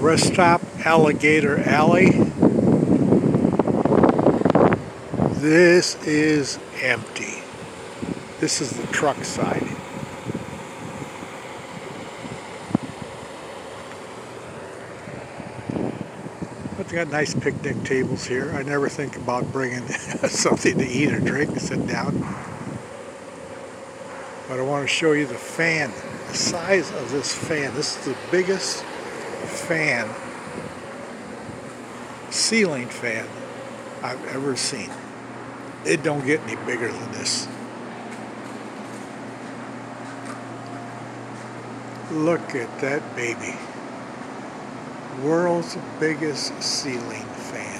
Rest stop, Alligator Alley. This is empty. This is the truck side. But they got nice picnic tables here. I never think about bringing something to eat or drink and sit down. But I want to show you the fan, the size of this fan. This is the biggest fan, ceiling fan I've ever seen. It don't get any bigger than this. Look at that baby. World's biggest ceiling fan.